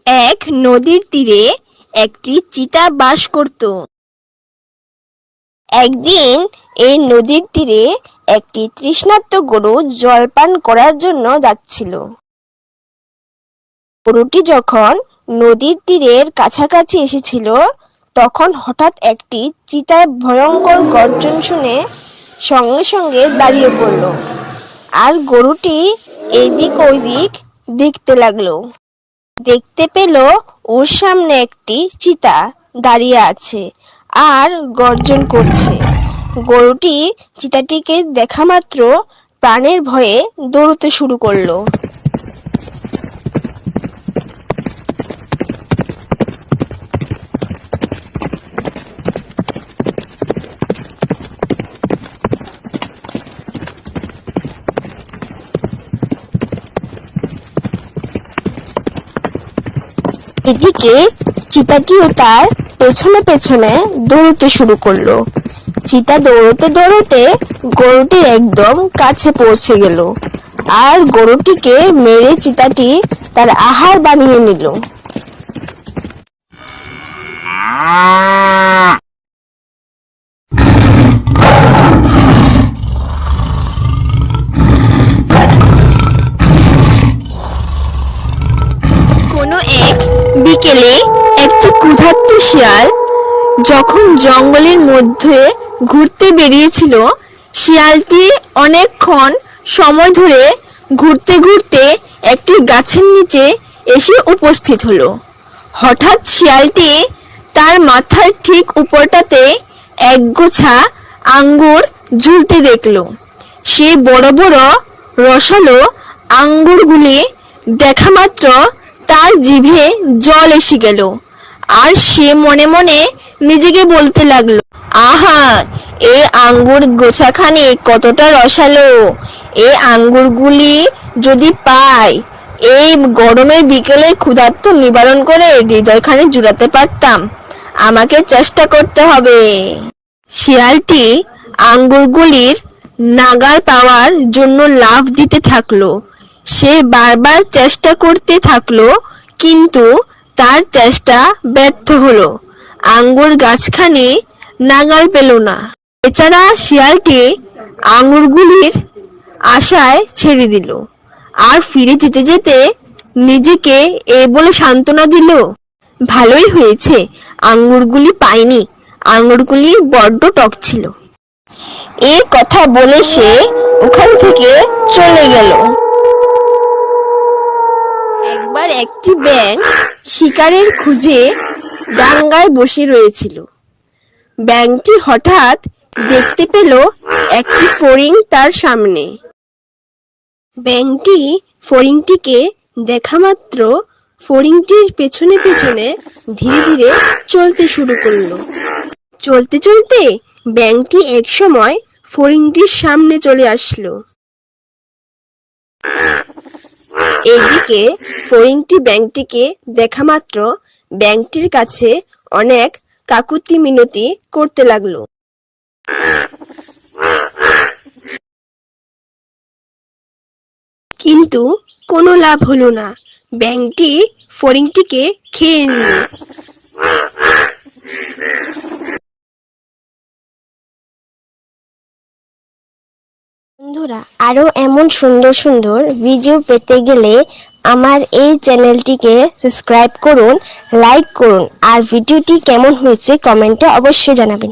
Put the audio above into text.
এক নদীর তীরে একটি চিতা বাস করত। একদিন এই নদীর তীরে একটি তৃষ্ণার্ত গরু জলপান করার জন্য যাচ্ছিল। গরুটি যখন নদীর তীরের কাছাকাছি এসেছিল, তখন হঠাৎ একটি চিতার ভয়ঙ্কর গর্জন শুনে সঙ্গে সঙ্গে দাঁড়িয়ে পড়ল, আর গরুটি এদিক ওদিক দেখতে লাগলো। দেখতে পেল ওর সামনে একটি চিতা দাঁড়িয়ে আছে আর গর্জন করছে। গরুটি চিতাটিকে দেখা মাত্র প্রাণের ভয়ে দৌড়তে শুরু করলো। এদিকে চিতাটিও তার পেছনে পেছনে দৌড়তে শুরু করলো। চিতা দৌড়তে দৌড়তে গরুটির একদম কাছে পৌঁছে গেল, আর গরুটিকে মেরে চিতাটি তার আহার বানিয়ে নিল। কোনো এক বিকেলে একটি ক্ষুধার্ত শিয়াল যখন জঙ্গলের মধ্যে ঘুরতে বেরিয়েছিল, শিয়ালটি অনেকক্ষণ সময় ধরে ঘুরতে ঘুরতে একটি গাছের নিচে এসে উপস্থিত হলো। হঠাৎ শিয়ালটি তার মাথার ঠিক উপরটাতে একগোছা আঙ্গুর ঝুলতে দেখলো। সে বড় বড় রসালো আঙ্গুরগুলি দেখা মাত্র তার জিভে জল এসে গেল, আর সে মনে মনে নিজেকে বলতে লাগলো, আহা, এই আঙ্গুর গোছাখানি কতটা রসালো! এই আঙ্গুরগুলি যদি পাই, এই গরমের বিকেলে ক্ষুধার্ত নিবারণ করে হৃদয়খানি জুড়াতে পারতাম। আমাকে চেষ্টা করতে হবে। শিয়ালটি আঙ্গুরগুলির নাগাল পাওয়ার জন্য লাফ দিতে থাকলো। সে বারবার চেষ্টা করতে থাকলো, কিন্তু তার চেষ্টা ব্যর্থ হলো। আঙ্গুর গাছখানি নাগাল পেল না। বেচারা শিয়ালটি আঙ্গুরগুলির আশায় ছেড়ে দিল, আর ফিরে যেতে যেতে নিজেকে এই বলে সান্ত্বনা দিল, ভালোই হয়েছে আঙ্গুরগুলি পাইনি, আঙ্গুরগুলি বড্ড টক ছিল। এই কথা বলে সে ওখান থেকে চলে গেল। একবার একটি ব্যাঙ শিকারের খোঁজে ডাঙায় বসে রয়েছিল। ব্যাঙটি হঠাৎ দেখতে পেল একটি ফড়িং তার সামনে। ব্যাঙটি ফড়িংটিকে দেখা মাত্র ফড়িংটির পেছনে পেছনে ধীরে ধীরে চলতে শুরু করলো। চলতে চলতে ব্যাঙটি একসময় ফড়িংটির সামনে চলে আসলো। এদিকে ফড়িংটি ব্যাঙটিকে দেখা মাত্র ব্যাঙটির কাছে অনেক কাকুতি মিনতি করতে লাগলো। কিন্তু কোনো লাভ হলো না। ব্যাঙটি ফড়িংটিকে খেয়ে নিল। বন্ধুরা, আরো এমন সুন্দর সুন্দর ভিডিও পেতে গেলে আমার এই চ্যানেলটিকে সাবস্ক্রাইব করুন, লাইক করুন, আর ভিডিওটি কেমন হয়েছে কমেন্টে অবশ্যই জানাবেন।